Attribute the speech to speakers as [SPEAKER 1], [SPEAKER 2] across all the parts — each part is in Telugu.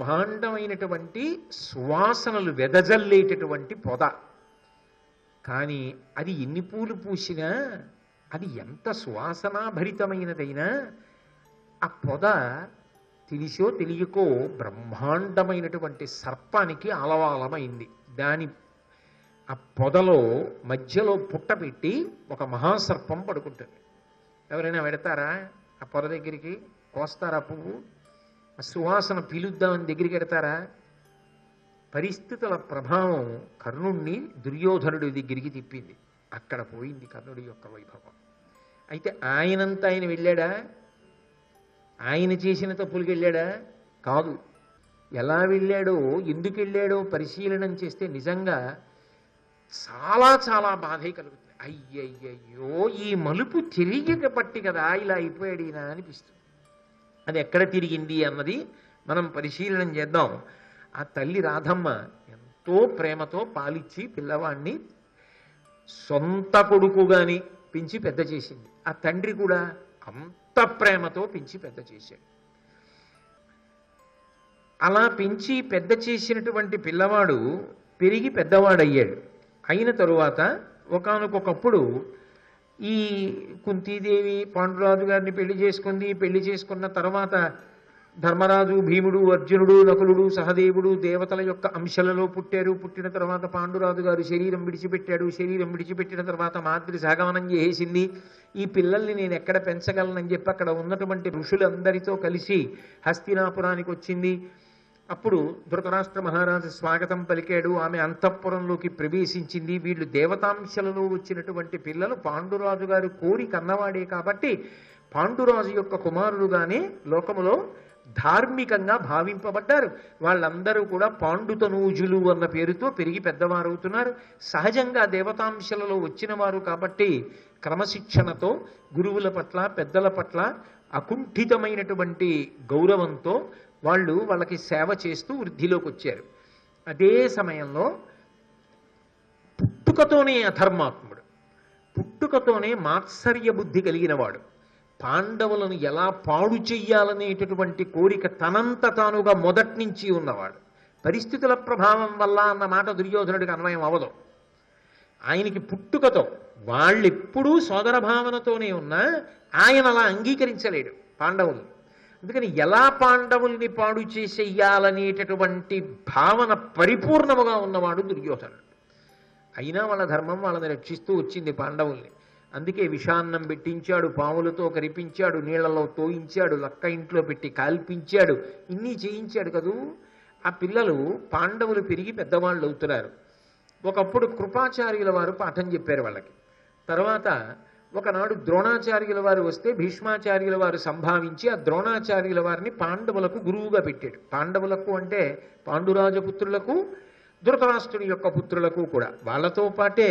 [SPEAKER 1] బ్రహ్మాండమైనటువంటి సువాసనలు వెదజల్లేటటువంటి పొద. కానీ అది ఎన్ని పూలు పూసినా, అది ఎంత సువాసనాభరితమైనదైనా, ఆ పొద తెలిసో తెలియకో బ్రహ్మాండమైనటువంటి సర్పానికి ఆలవాలమైంది. దాని ఆ పొదలో మధ్యలో పుట్ట పెట్టి ఒక మహాసర్పం పడుకుంటుంది. ఎవరైనా పెడతారా ఆ పొద దగ్గరికి? కోస్తారా పువ్వు? ఆ సువాసన పీలుద్దామని దగ్గరికి పెడతారా? పరిస్థితుల ప్రభావం కర్ణుణ్ణి దుర్యోధనుడి దగ్గరికి తిప్పింది. అక్కడ పోయింది కర్ణుడి యొక్క వైభవం. అయితే ఆయనంతా ఆయన వెళ్ళాడా? ఆయన చేసిన తప్పులకి వెళ్ళాడా? కాదు. ఎలా వెళ్ళాడో, ఎందుకు వెళ్ళాడో పరిశీలనం చేస్తే నిజంగా చాలా చాలా బాధే కలుగుతుంది. అయ్యయ్యో, ఈ మలుపు తిరిగి పట్టి కదా ఇలా అయిపోయాడు ఈయన అనిపిస్తుంది. అది ఎక్కడ తిరిగింది అన్నది మనం పరిశీలనం చేద్దాం. ఆ తల్లి రాధమ్మ ఎంతో ప్రేమతో పాలిచ్చి పిల్లవాడిని సొంత కొడుకుగాని పెంచి పెద్ద చేసింది. ఆ తండ్రి కూడా అంత ప్రేమతో పెంచి పెద్ద చేశాడు. అలా పెంచి పెద్ద చేసినటువంటి పిల్లవాడు పెరిగి పెద్దవాడయ్యాడు. అయిన తరువాత ఒకానొకప్పుడు ఈ కుంతీదేవి పాండురాజు గారిని పెళ్లి చేసుకుంది. పెళ్లి చేసుకున్న తర్వాత ధర్మరాజు, భీముడు, అర్జునుడు, నకులుడు, సహదేవుడు దేవతల యొక్క అంశాలలో పుట్టారు. పుట్టిన తర్వాత పాండురాజు గారు శరీరం విడిచిపెట్టాడు. శరీరం విడిచిపెట్టిన తర్వాత మాద్రి సహగమనం చేసేసింది. ఈ పిల్లల్ని నేను ఎక్కడ పెంచగలనని చెప్పి అక్కడ ఉన్నటువంటి ఋషులందరితో కలిసి హస్తినాపురానికి వచ్చింది. అప్పుడు ధృతరాష్ట్ర మహారాజు స్వాగతం పలికాడు. ఆమె అంతఃపురంలోకి ప్రవేశించింది. వీళ్ళు దేవతాంశలలో వచ్చినటువంటి పిల్లలు పాండురాజు గారు కోరి కన్నవాడే కాబట్టి పాండురాజు యొక్క కుమారుడుగానే లోకములో ధార్మికంగా భావింపబడ్డారు. వాళ్ళందరూ కూడా పాండుతనూజులు అన్న పేరుతో పెరిగి పెద్దవారవుతున్నారు. సహజంగా దేవతాంశలలో వచ్చిన వారు కాబట్టి క్రమశిక్షణతో గురువుల పట్ల, పెద్దల పట్ల అకుంఠితమైనటువంటి గౌరవంతో వాళ్ళకి సేవ చేస్తూ వృద్ధిలోకి వచ్చారు. అదే సమయంలో పుట్టుకతోనే అధర్మాత్ముడు, పుట్టుకతోనే మాత్సర్య బుద్ధి కలిగిన వాడు, పాండవులను ఎలా పాడు చెయ్యాలనేటటువంటి కోరిక తనంత తానుగా మొదటి నుంచి ఉన్నవాడు. పరిస్థితుల ప్రభావం వల్ల అన్న మాట దుర్యోధనుడికి అన్వయం అవ్వదు. ఆయనకి పుట్టుకతో వాళ్ళెప్పుడూ సోదర భావనతోనే ఉన్నా ఆయన అలా అంగీకరించలేడు పాండవుల్ని. అందుకని ఎలా పాండవుల్ని పాడు చేసేయాలనేటటువంటి భావన పరిపూర్ణముగా ఉన్నవాడు దుర్యోధనుడు. అయినా వాళ్ళ ధర్మం వాళ్ళని రక్షిస్తూ వచ్చింది పాండవుల్ని. అందుకే విషాన్నం పెట్టించాడు, పాములతో కరిపించాడు, నీళ్లలో తోయించాడు, లక్క ఇంట్లో పెట్టి కాల్పించాడు, ఇన్ని చేయించాడు కదూ. ఆ పిల్లలు పాండవులు పెరిగి పెద్దవాళ్ళు అవుతున్నారు. ఒకప్పుడు కృపాచార్యుల వారు పాఠం చెప్పారు వాళ్ళకి. తర్వాత ఒకనాడు ద్రోణాచార్యుల వారు వస్తే భీష్మాచార్యుల వారు సంభావించి ఆ ద్రోణాచార్యుల వారిని పాండవులకు గురువుగా పెట్టాడు. పాండవులకు అంటే పాండురాజపుత్రులకు, ధృతరాష్ట్రుని యొక్క పుత్రులకు కూడా. వాళ్ళతో పాటే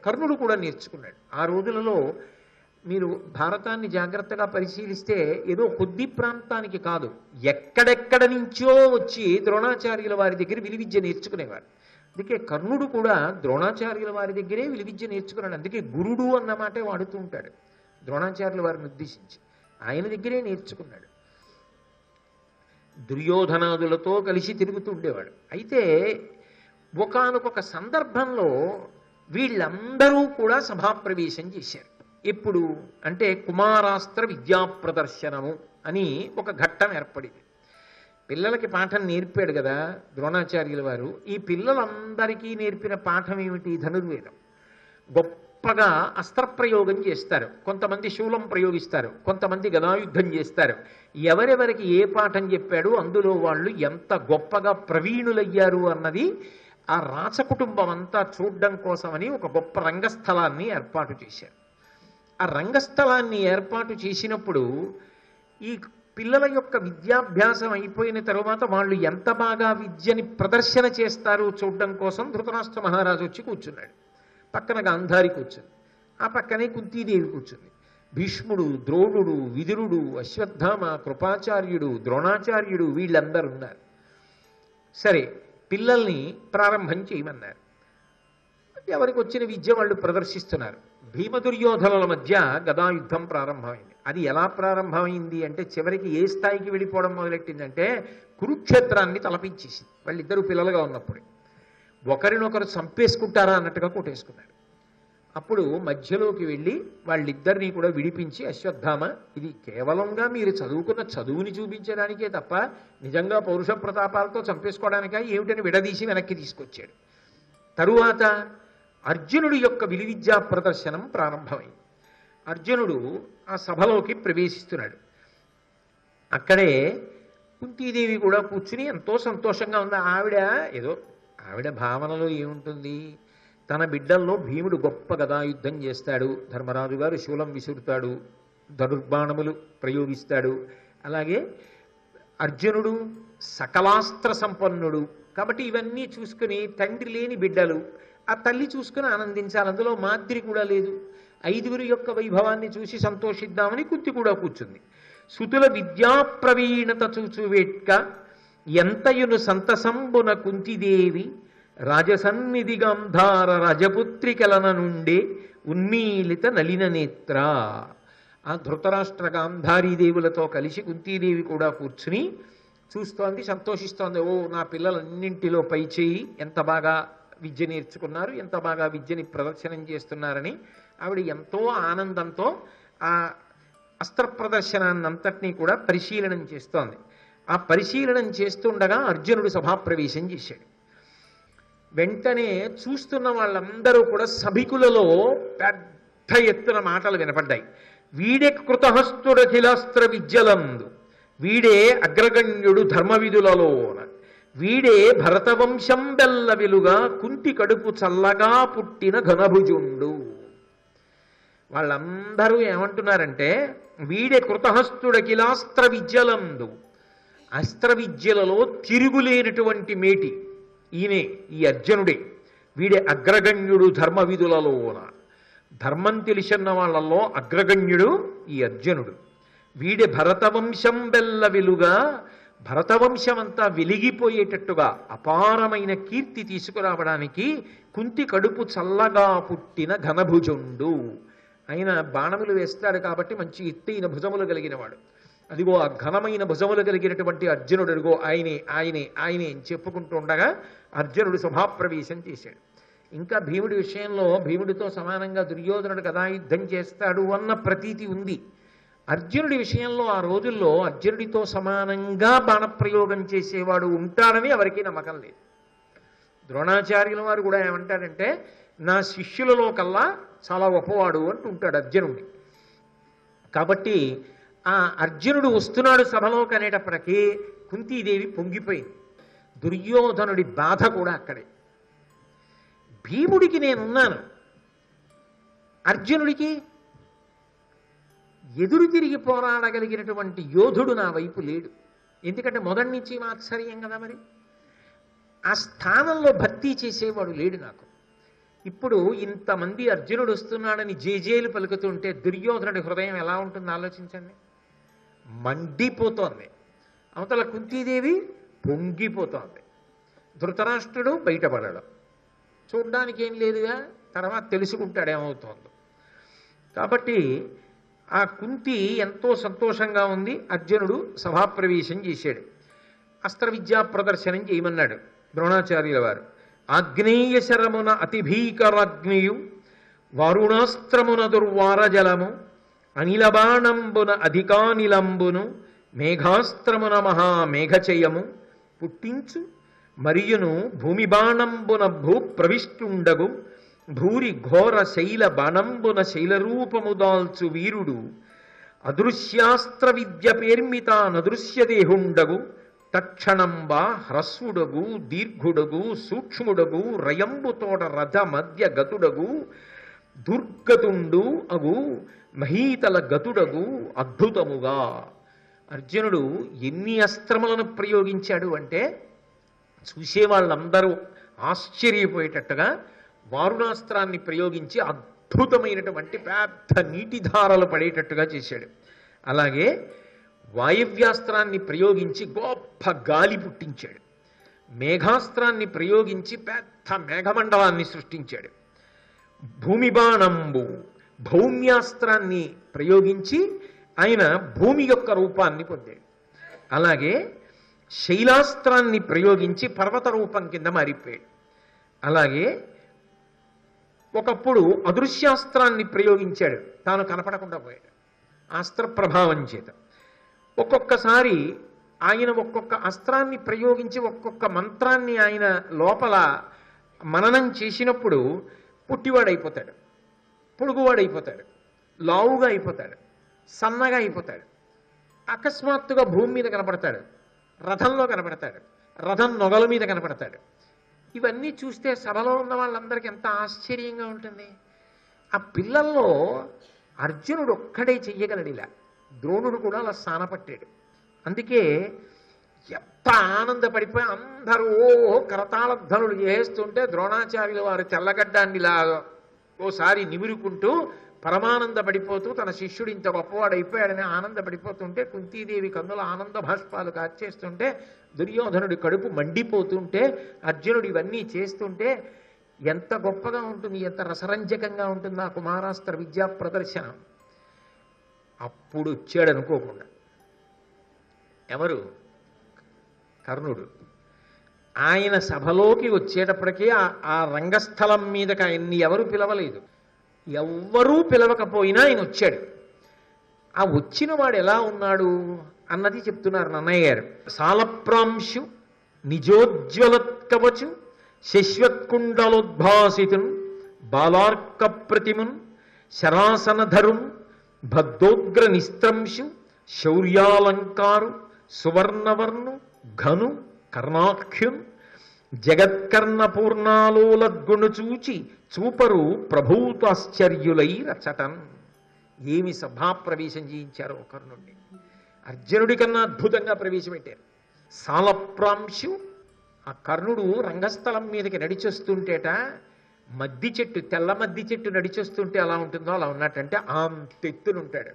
[SPEAKER 1] కర్ణుడు కూడా నేర్చుకున్నాడు. ఆ రోజులలో మీరు భారతాన్ని జాగ్రత్తగా పరిశీలిస్తే ఏదో కొద్ది ప్రాంతానికి కాదు, ఎక్కడెక్కడ నుంచో వచ్చి ద్రోణాచార్యుల వారి దగ్గర విలువిద్య నేర్చుకునేవారు. అందుకే కర్ణుడు కూడా ద్రోణాచార్యుల వారి దగ్గరే విలువిద్య నేర్చుకున్నాడు. అందుకే గురుడు అన్న మాటే వాడుతూ ఉంటాడు ద్రోణాచార్యుల వారిని ఉద్దేశించి. ఆయన దగ్గరే నేర్చుకున్నాడు. దుర్యోధనాదులతో కలిసి తిరుగుతూ ఉండేవాడు. అయితే ఒకానొక సందర్భంలో వీళ్ళందరూ కూడా సభాప్రవేశం చేశారు. ఎప్పుడు అంటే కుమారాస్త్ర విద్యా ప్రదర్శనము అని ఒక ఘట్టం ఏర్పడింది. పిల్లలకి పాఠం నేర్పాడు కదా ద్రోణాచార్యుల వారు. ఈ పిల్లలందరికీ నేర్పిన పాఠం ఏమిటి? ధనుర్వేదం. గొప్పగా అస్త్రప్రయోగం చేస్తారు, కొంతమంది శూలం ప్రయోగిస్తారు, కొంతమంది గదాయుద్ధం చేస్తారు. ఎవరెవరికి ఏ పాఠం చెప్పాడు అందులో వాళ్ళు ఎంత గొప్పగా ప్రవీణులయ్యారు అన్నది ఆ రాచకుటుంబం అంతా చూడడం కోసమని ఒక గొప్ప రంగస్థలాన్ని ఏర్పాటు చేశారు. ఆ రంగస్థలాన్ని ఏర్పాటు చేసినప్పుడు ఈ పిల్లల యొక్క విద్యాభ్యాసం అయిపోయిన తరువాత వాళ్ళు ఎంత బాగా విద్యని ప్రదర్శన చేస్తారు చూడడం కోసం ధృతరాష్ట్ర మహారాజు వచ్చి కూర్చున్నాడు. పక్కన గాంధారి కూర్చుంది, ఆ పక్కనే కుంతీదేవి కూర్చుంది. భీష్ముడు, ద్రోణుడు, విదురుడు, అశ్వత్థామ, కృపాచార్యుడు, ద్రోణాచార్యుడు వీళ్ళందరూ ఉన్నారు. సరే, పిల్లల్ని ప్రారంభం చేయమన్నారు. ఎవరికి వచ్చిన విద్య వాళ్ళు ప్రదర్శిస్తున్నారు. భీమ దుర్యోధనుల మధ్య గదాయుద్ధం ప్రారంభమైంది. అది ఎలా ప్రారంభమైంది అంటే చివరికి ఏ స్థాయికి వెళ్ళిపోవడం మొదలెట్టిందంటే కురుక్షేత్రాన్ని తలపించేసింది. వాళ్ళిద్దరూ పిల్లలుగా ఉన్నప్పుడు ఒకరినొకరు చంపేసుకుంటారా అన్నట్టుగా కొట్టేసుకున్నారు. అప్పుడు మధ్యలోకి వెళ్ళి వాళ్ళిద్దరినీ కూడా విడిపించి, అశ్వత్థామ, ఇది కేవలంగా మీరు చదువుకున్న చదువుని చూపించడానికే తప్ప నిజంగా పౌరుష ప్రతాపాలతో చంపేసుకోవడానికా ఏమిటని విడదీసి వెనక్కి తీసుకొచ్చాడు. తరువాత అర్జునుడి యొక్క విలువిద్యా ప్రదర్శనం ప్రారంభమైంది. అర్జునుడు ఆ సభలోకి ప్రవేశిస్తున్నాడు. అక్కడే కుంతీదేవి కూడా కూర్చుని ఎంతో సంతోషంగా ఉంది. ఆవిడ భావనలో ఏముంటుంది, తన బిడ్డల్లో భీముడు గొప్ప గదాయుద్ధం చేస్తాడు, ధర్మరాజు గారు శూలం విసురుతాడు, ధనుర్బాణములు ప్రయోగిస్తాడు, అలాగే అర్జునుడు సకలాస్త్ర సంపన్నుడు, కాబట్టి ఇవన్నీ చూసుకుని తండ్రి లేని బిడ్డలు ఆ తల్లి చూసుకుని ఆనందించాలి. అందులో మాద్రి కూడా లేదు. 5గురి యొక్క వైభవాన్ని చూసి సంతోషిద్దామని కుంతి కూడా కూర్చుంది. సుతుల విద్యా ప్రవీణత చూచువేట్క ఎంతయును సంతసంబున కుంతిదేవి రాజసన్నిధి గాంధార రజపుత్రికలన నుండే ఉన్మీలిత నలిన నేత్ర. ఆ ధృతరాష్ట్ర గాంధారీదేవులతో కలిసి కుంతీదేవి కూడా కూర్చుని చూస్తోంది, సంతోషిస్తోంది. ఓ, నా పిల్లలన్నింటిలో పై చేయి, ఎంత బాగా విద్య నేర్చుకున్నారు, ఎంత బాగా విద్యని ప్రదర్శనం చేస్తున్నారని ఆవిడ ఎంతో ఆనందంతో ఆ అస్త్ర ప్రదర్శనాన్నంతటినీ కూడా పరిశీలనం చేస్తోంది. ఆ పరిశీలనం చేస్తుండగా అర్జునుడు సభాప్రవేశం చేశాడు. వెంటనే చూస్తున్న వాళ్ళందరూ కూడా సభికులలో పెద్ద ఎత్తున మాటలు వినపడ్డాయి. వీడే కృతహస్తుడఖిలాస్త్ర విద్యలందు, వీడే అగ్రగణ్యుడు ధర్మవిధులలోన, వీడే భరతవంశం బెల్ల వెలుగా కుంతి కడుపు చల్లగా పుట్టిన ఘనభుజుండు. వాళ్ళందరూ ఏమంటున్నారంటే, వీడే కృతహస్తుడఖిలాస్త్ర విద్యలందు, అస్త్ర విద్యలలో తిరుగులేనటువంటి మేటి ఈయనే, ఈ అర్జునుడే. వీడే అగ్రగణ్యుడు ధర్మవిధులలోన, ధర్మం తెలిసిన వాళ్ళల్లో అగ్రగణ్యుడు ఈ అర్జునుడు. వీడే భరతవంశం బెల్ల వెలుగా, భరతవంశమంతా వెలిగిపోయేటట్టుగా అపారమైన కీర్తి తీసుకురావడానికి కుంతి కడుపు చల్లగా పుట్టిన ఘనభుజుండు. ఆయన బాణములు వేస్తాడు కాబట్టి మంచి ఎత్తైన భుజములు కలిగినవాడు. అదిగో ఆ ఘనమైన భుజములు కలిగినటువంటి అర్జునుడు, అదిగో ఆయనే ఆయనే ఆయనే అని చెప్పుకుంటూ ఉండగా అర్జునుడు సభాప్రవేశం చేశాడు. ఇంకా భీముడి విషయంలో భీముడితో సమానంగా దుర్యోధనుడు గదాయుద్ధం చేస్తాడు అన్న ప్రతీతి ఉంది. అర్జునుడి విషయంలో ఆ రోజుల్లో అర్జునుడితో సమానంగా బాణప్రయోగం చేసేవాడు ఉంటాడని ఎవరికీ నమ్మకం లేదు. ద్రోణాచార్యుల వారు కూడా ఏమంటాడంటే, నా శిష్యులలో కల్లా చాలా గొప్పవాడు అంటుంటాడు అర్జునుడిని. కాబట్టి ఆ అర్జునుడు వస్తున్నాడు సభలోకి అనేటప్పటికీ కుంతీదేవి పొంగిపోయింది. దుర్యోధనుడి బాధ కూడా అక్కడే. భీముడికి నేనున్నాను, అర్జునుడికి ఎదురు తిరిగి పోరాడగలిగినటువంటి యోధుడు నా వైపు లేడు. ఎందుకంటే మొదటి నుంచి మాత్సర్యం కదా, మరి ఆ స్థానంలో భర్తీ చేసేవాడు లేడు నాకు. ఇప్పుడు ఇంతమంది అర్జునుడు వస్తున్నాడని జేజేలు పలుకుతుంటే దుర్యోధనుడి హృదయం ఎలా ఉంటుందో ఆలోచించండి. మండిపోతోంది. అవతల కుంతీదేవి పొంగిపోతోంది. ధృతరాష్ట్రుడు బయటపడడం చూడ్డానికి ఏం లేదుగా, తర్వాత తెలుసుకుంటాడు ఏమవుతోందో. కాబట్టి ఆ కుంతి ఎంతో సంతోషంగా ఉంది. అర్జునుడు సభాప్రవేశం చేశాడు. అస్త్ర విద్యా ప్రదర్శనం చేయమన్నాడు ద్రోణాచార్యుల వారు. ఆగ్నేయ శరమున అతి భీకరాగ్నియు, వారుణాస్త్రమున దుర్వారజలము, అనిలబాణంబున అధికానిలంబును, మేఘాస్త్రమున మహామేఘచయము పుట్టించు, మరియును భూమి బాణంబున భూ ప్రవిష్టుండగు, భూరి ఘోర శైల బాణంబున శైలరూపము దాల్చు వీరుడు, అదృశ్యాస్త్ర విద్య పేర్మిత నదృశ్యదేహుండగు, తక్షణంబా హ్రస్వుడగు దీర్ఘుడగు సూక్ష్ముడగు రయంబుతోడ రథ మధ్య గతుడగు, దుర్గతుండు అగు మహీతల గతుడగు అద్భుతముగా. అర్జునుడు ఎన్ని అస్త్రములను ప్రయోగించాడు అంటే చూసేవాళ్ళందరూ ఆశ్చర్యపోయేటట్టుగా వారుణాస్త్రాన్ని ప్రయోగించి అద్భుతమైనటువంటి పెద్ద నీటిధారలు పడేటట్టుగా చేశాడు. అలాగే వాయవ్యాస్త్రాన్ని ప్రయోగించి గొప్ప గాలి పుట్టించాడు. మేఘాస్త్రాన్ని ప్రయోగించి పెద్ద మేఘమండలాన్ని సృష్టించాడు. భూమి బాణంబు భౌమ్యాస్త్రాన్ని ప్రయోగించి ఆయన భూమి యొక్క రూపాన్ని పొందాడు. అలాగే శైలాస్త్రాన్ని ప్రయోగించి పర్వత రూపం కింద మారిపోయాడు. అలాగే ఒకప్పుడు అదృశ్యాస్త్రాన్ని ప్రయోగించాడు, తాను కనపడకుండా పోయాడు అస్త్ర ప్రభావం చేత. ఒక్కొక్కసారి ఆయన ఒక్కొక్క అస్త్రాన్ని ప్రయోగించి ఒక్కొక్క మంత్రాన్ని ఆయన లోపల మననం చేసినప్పుడు పుట్టివాడైపోతాడు, పొడుగువాడైపోతాడు, లావుగా అయిపోతాడు, సన్నగా అయిపోతాడు. అకస్మాత్తుగా భూమి మీద కనపడతాడు, రథంలో కనపడతాడు, రథం నొగల మీద కనపడతాడు. ఇవన్నీ చూస్తే సభలో ఉన్న వాళ్ళందరికీ ఎంత ఆశ్చర్యంగా ఉంటుంది. ఆ పిల్లల్లో అర్జునుడు ఒక్కడే చెయ్యగలడు ఇలా, ద్రోణుడు కూడా అలా స్థానపట్టాడు. అందుకే ఎంత ఆనందపడిపోయి అందరూ కరతాళధ్వనులు చేస్తుంటే ద్రోణాచార్యుల వారు తెల్లగడ్డాన్నిలా ఓసారి నిమురుకుంటూ పరమానందపడిపోతూ తన శిష్యుడు ఇంత గొప్పవాడైపోయాడని ఆనందపడిపోతుంటే, కుంతీదేవి కన్నుల ఆనంద భాష్పాలు కాచేస్తుంటే, దుర్యోధనుడి కడుపు మండిపోతుంటే, అర్జునుడు ఇవన్నీ చేస్తుంటే ఎంత గొప్పగా ఉంటుంది, ఎంత రసరంజకంగా ఉంటుంది ఆ కుమారాస్త్ర విద్యా ప్రదర్శనం. అప్పుడు వచ్చాడు అనుకోకుండా ఎవరు? కర్ణుడు. ఆయన సభలోకి వచ్చేటప్పటికీ ఆ రంగస్థలం మీదకి ఆయన్ని ఎవరు పిలవలేదు, ఎవ్వరూ పిలవకపోయినా ఆయన వచ్చాడు. ఆ వచ్చిన వాడు ఎలా ఉన్నాడు అన్నది చెప్తున్నారు నన్నయ్య గారు. సాలప్రాంశు నిజోజ్వలత్కవచు శశ్వత్కుండలోద్భాసితున్ బాలార్క ప్రతిమున్ శరాసనధరున్ భద్దోగ్ర నిస్త్రంశు శౌర్యాలంకారు సువర్ణవర్ణు ఘను కర్ణాఖ్యున్ జగత్కర్ణపూర్ణాలోలద్గుణు చూచి చూపరు ప్రభూతాశ్చర్యులై రచటన్. ఏమి సభాప్రవేశం చేయించారో కర్ణుడిని. అర్జునుడి కన్నా అద్భుతంగా ప్రవేశపెట్టారు. సాలప్రాంశు, ఆ కర్ణుడు రంగస్థలం మీదకి నడిచొస్తుంటేట మద్ది చెట్టు, తెల్ల మద్ది చెట్టు నడిచొస్తుంటే ఎలా ఉంటుందో అలా ఉన్నట్టంటే అంతెత్తునుంటాడు.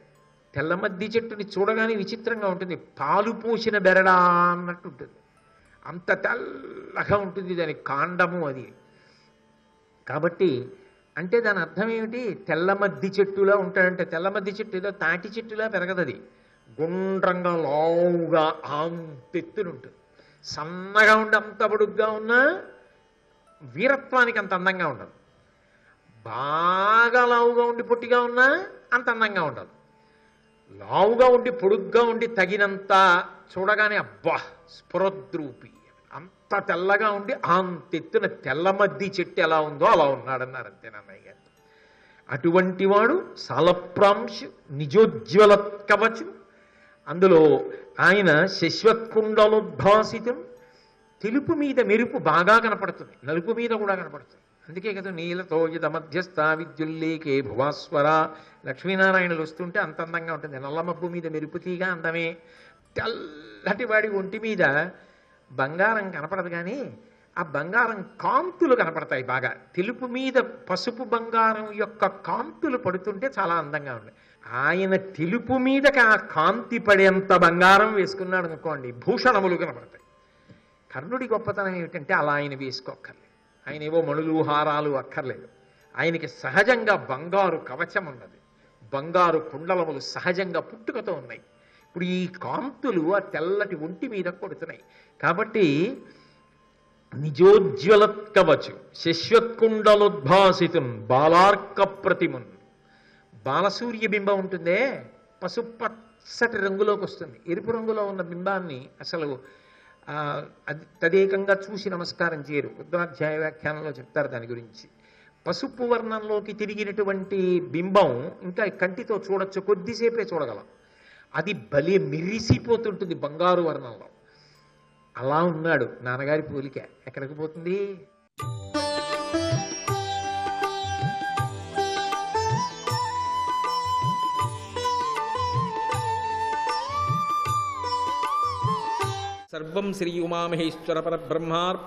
[SPEAKER 1] తెల్ల మద్ది చెట్టుని చూడగానే విచిత్రంగా ఉంటుంది, పాలు పోసిన బెరడా అన్నట్టు ఉంటుంది, అంత తెల్లగా ఉంటుంది దాని కాండము అది. కాబట్టి అంటే దాని అర్థం ఏమిటి? తెల్ల మద్ది చెట్టులా ఉంటాడంటే, తెల్ల మద్ది చెట్టు ఏదో తాటి చెట్టులా పెరగదు, అది గుండ్రంగా లావుగా అంతెత్తునుంటుంది. సన్నగా ఉండి అంత పొడుగ్గా ఉన్నా వీరత్వానికి అంత అందంగా ఉండదు, బాగా లావుగా ఉండి పొట్టిగా ఉన్నా అంత అందంగా ఉండదు. లావుగా ఉండి పొడుగ్గా ఉండి తగినంత చూడగానే అబ్బా స్ఫురద్రూపి, అంత తెల్లగా ఉండి అంతెత్తున తెల్ల మద్ది చెట్టు ఎలా ఉందో అలా ఉన్నాడన్నారు అంతే నన్నయ్య గారు. అటువంటి వాడు సాలప్రాంశు నిజోజ్వలత్కవచు. అందులో ఆయన శశ్వత్కుండలోద్భాసితం, తెలుపు మీద మెరుపు బాగా కనపడుతుంది, నలుపు మీద కూడా కనపడుతుంది. అందుకే కదా నీలతో యద మధ్యస్థ విద్యుల్లేకే భువాస్వర, లక్ష్మీనారాయణులు వస్తుంటే అంత అందంగా ఉంటుంది. నల్లమబ్బు మీద మెరుపుతీగా అందమే. తెల్లటి వాడి ఒంటి మీద బంగారం కనపడదు, కానీ ఆ బంగారం కాంతులు కనపడతాయి బాగా. తెలుపు మీద పసుపు బంగారం యొక్క కాంతులు పడుతుంటే చాలా అందంగా ఉన్నాయి. ఆయన తెలుపు మీదకి ఆ కాంతి పడేంత బంగారం వేసుకున్నాడు అనుకోండి, భూషణములు కనపడతాయి. కర్ణుడి గొప్పతనం ఏమిటంటే అలా ఆయన వేసుకోక్కర్లేదు, ఆయన ఏవో మణులు హారాలు అక్కర్లేదు. ఆయనకి సహజంగా బంగారు కవచం ఉన్నది, బంగారు కుండలములు సహజంగా పుట్టుకతో ఉన్నాయి. ఇప్పుడు ఈ కాంతులు ఆ తెల్లటి ఒంటి మీద కొడుతున్నాయి. కాబట్టి నిజోజ్వలత్కవచు శశ్వత్కుండలోద్భాసితున్ బాలార్క ప్రతిమున్. బాలసూర్య బింబం ఉంటుందే, పసుపచ్చటి రంగులోకి వస్తుంది. ఎరుపు రంగులో ఉన్న బింబాన్ని అసలు అది తదేకంగా చూసి నమస్కారం చేయరు. రుద్రాధ్యాయ వ్యాఖ్యానంలో చెప్తారు దాని గురించి. పసుపు వర్ణంలోకి తిరిగినటువంటి బింబం ఇంకా కంటితో చూడొచ్చు, కొద్దిసేపే చూడగలం. అది భలే మెరిసిపోతుంటుంది బంగారు వర్ణంలో. అలా ఉన్నాడు నాన్నగారి పోలిక. ఎక్కడికి పోతుంది?
[SPEAKER 2] సర్వం శ్రీ ఉమామహేశ్వర పరబ్రహ్మార్పణమస్తు.